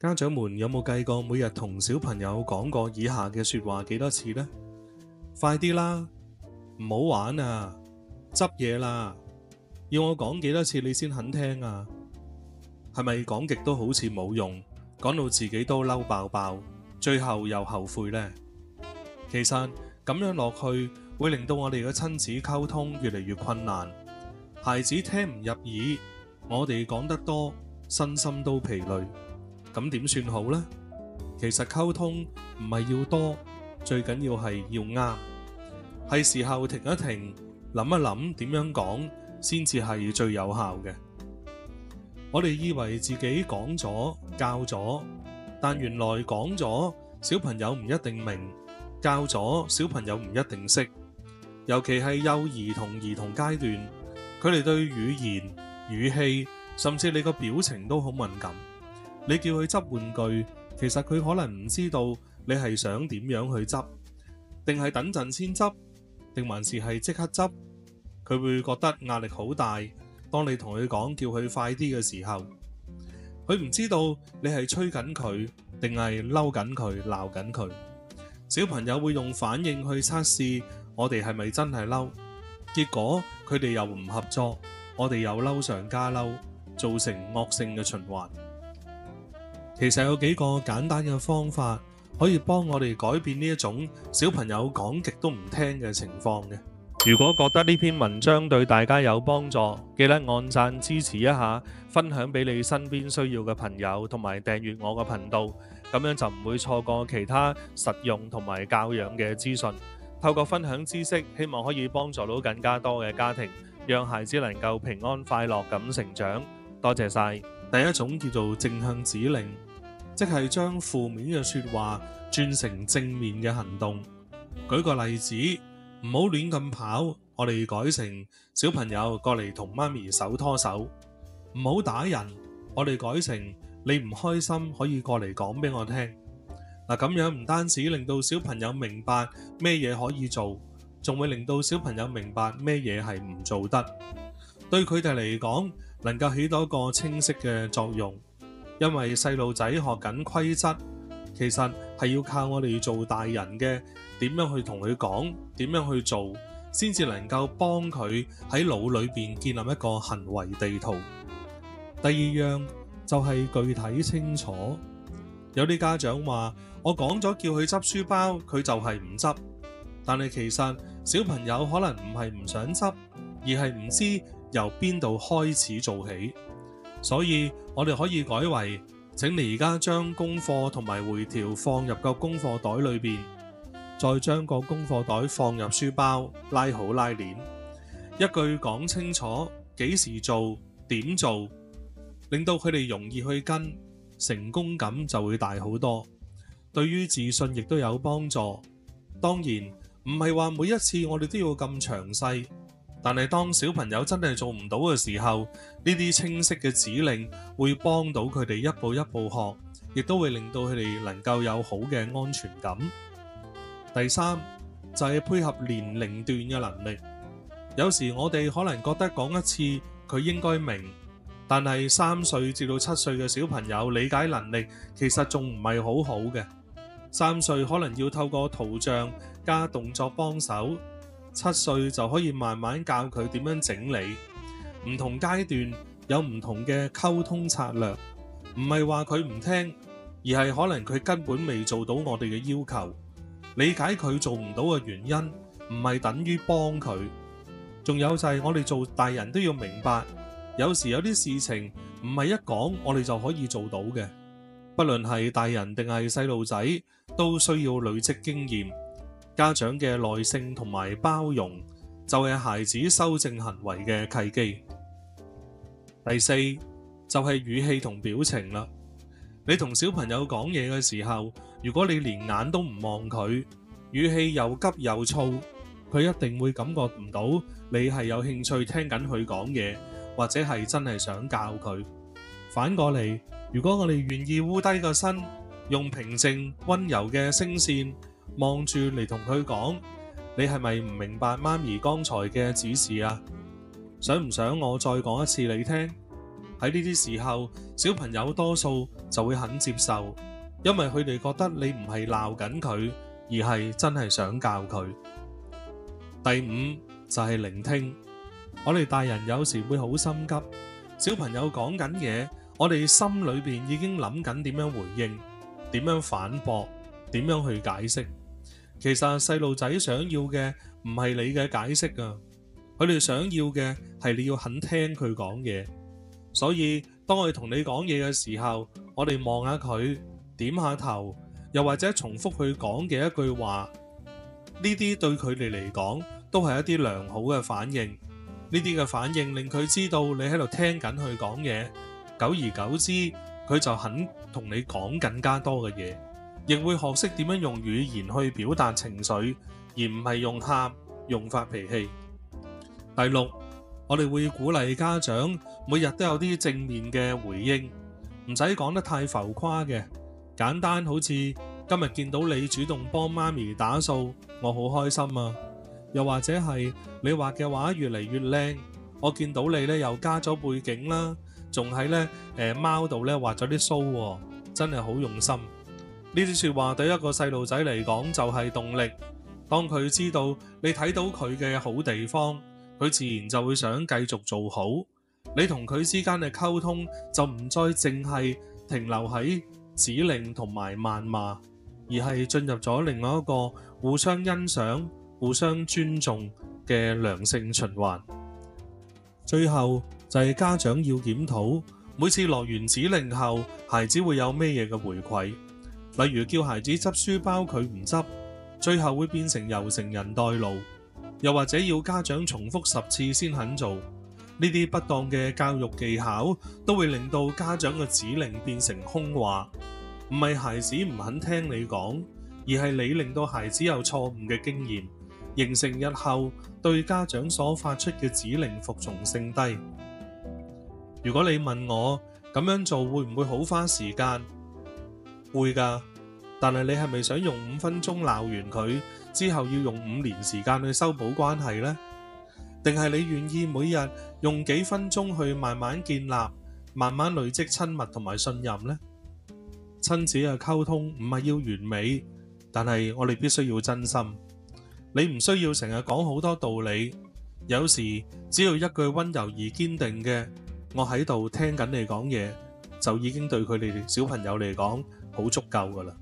家長們有冇計過每日同小朋友講過以下嘅說話幾多次呢？快啲啦，唔好玩啊，執嘢啦，要我講幾多次你先肯聽啊？係咪講極都好似冇用，講到自己都嬲爆爆，最後又後悔呢？其實咁樣落去會令到我哋嘅親子溝通越嚟越困難，孩子聽唔入耳，我哋講得多，身心都疲累。咁點算好呢？其實溝通唔係要多，最緊要係要啱，係時候停一停，諗一諗點樣講先至係最有效嘅。我哋以為自己講咗教咗，但原來講咗小朋友唔一定明，教咗小朋友唔一定識。尤其係幼兒同兒童階段，佢哋對語言、語氣，甚至你個表情都好敏感。你叫佢執玩具，其實佢可能唔知道你係想點樣去執，定係等陣先執，定還是係即刻執。佢會覺得壓力好大。當你同佢講叫佢快啲嘅時候，佢唔知道你係催緊佢，定係嬲緊佢、鬧緊佢。小朋友會用反應去測試我哋係咪真係嬲，結果佢哋又唔合作，我哋又嬲上加嬲，造成惡性嘅循環。其實有幾個簡單嘅方法可以幫我哋改變呢一種小朋友講極都唔聽嘅情況嘅。如果覺得呢篇文章對大家有幫助，記得按讚支持一下，分享俾你身邊需要嘅朋友，同埋訂閱我嘅頻道，咁樣就唔會錯過其他實用同埋教養嘅資訊。透過分享知識，希望可以幫助到更加多嘅家庭，讓孩子能夠平安快樂咁成長。多謝晒。第一種叫做正向指令，即係將負面嘅說話轉成正面嘅行動。舉個例子，唔好亂咁跑，我哋改成小朋友過嚟同媽咪手拖手。唔好打人，我哋改成你唔開心可以過嚟講俾我聽。嗱，咁樣唔單止令到小朋友明白咩嘢可以做，仲會令到小朋友明白咩嘢係唔做得。對佢哋嚟講，能夠起到一個清晰嘅作用。因為細路仔學緊規則，其實係要靠我哋做大人嘅點樣去同佢講，點樣去做，先至能夠幫佢喺腦裏邊建立一個行為地圖。第二樣就係具體清楚。有啲家長話，我講咗叫佢執書包，佢就係唔執。但係其實小朋友可能唔係唔想執，而係唔知由邊度開始做起。所以我哋可以改為，請你而家將功課同埋回條放入個功課袋裏邊，再將個功課袋放入書包，拉好拉鏈。一句講清楚，幾時做，點做，令到佢哋容易去跟，成功感就會大好多。對於自信亦都有幫助。當然唔係話每一次我哋都要咁詳細。但係當小朋友真係做唔到嘅時候，呢啲清晰嘅指令會幫到佢哋一步一步學，亦都會令到佢哋能夠有好嘅安全感。第三就係配合年齡段嘅能力。有時我哋可能覺得講一次佢應該明，但係3歲至到7歲嘅小朋友理解能力其實仲唔係好好嘅。3歲可能要透過圖像加動作幫手，7歲就可以慢慢教佢點樣整理。唔同階段有唔同嘅溝通策略，唔係話佢唔聽，而係可能佢根本未做到我哋嘅要求。理解佢做唔到嘅原因，唔係等於幫佢。仲有就係我哋做大人都要明白，有時有啲事情唔係一講我哋就可以做到嘅。不論係大人定係細路仔，都需要累積經驗。家長嘅耐性同埋包容，就係孩子修正行為嘅契機。第四就係語氣同表情啦。你同小朋友講嘢嘅時候，如果你連眼都唔望佢，語氣又急又躁，佢一定會感覺唔到你係有興趣聽緊佢講嘢，或者係真係想教佢。反過嚟，如果我哋願意烏低個身，用平靜溫柔嘅聲線望住嚟同佢講，你係咪唔明白媽咪剛才嘅指示啊？想唔想我再講一次你聽？喺呢啲時候，小朋友多數就會肯接受，因為佢哋覺得你唔係鬧緊佢，而係真係想教佢。第五就係聆聽。我哋大人有時會好心急，小朋友講緊嘢，我哋心裏邊已經諗緊點樣回應，點樣反駁，點樣去解釋。其實細路仔想要嘅唔係你嘅解釋啊，佢哋想要嘅係你要肯聽佢講嘢。所以當我哋同你講嘢嘅時候，我哋望下佢，點下頭，又或者重複佢講嘅一句話，呢啲對佢哋嚟講都係一啲良好嘅反應。呢啲嘅反應令佢知道你喺度聽緊佢講嘢，久而久之佢就肯同你講更加多嘅嘢，亦會學識點樣用語言去表達情緒，而唔係用喊、用發脾氣。第六，我哋會鼓勵家長每日都有啲正面嘅回應，唔使講得太浮誇嘅，簡單好似今日見到你主動幫媽咪打掃，我好開心啊！又或者係你畫嘅畫越嚟越靚，我見到你咧又加咗背景啦，仲喺咧貓度咧畫咗啲鬚喎，真係好用心。呢啲說話對一個細路仔嚟講就係動力。當佢知道你睇到佢嘅好地方，佢自然就會想繼續做好。你同佢之間嘅溝通就唔再淨係停留喺指令同埋謾罵，而係進入咗另外一個互相欣賞、互相尊重嘅良性循環。最後就係家長要檢討，每次落完指令後，孩子會有咩嘢嘅回饋。例如叫孩子執書包佢唔執，最後會變成由成人代勞；又或者要家長重複10次先肯做，呢啲不當嘅教育技巧都會令到家長嘅指令變成空話。唔係孩子唔肯聽你講，而係你令到孩子有錯誤嘅經驗，形成日後對家長所發出嘅指令服從性低。如果你問我咁樣做會唔會好花時間？會㗎，但係你係咪想用5分鐘鬧完佢之後要用5年時間去修補關係呢？定係你願意每日用幾分鐘去慢慢建立、慢慢累積親密同埋信任呢？親子嘅溝通唔係要完美，但係我哋必須要真心。你唔需要成日講好多道理，有時只要一句溫柔而堅定嘅我喺度聽緊你講嘢，就已經對佢哋小朋友嚟講好足夠㗎啦。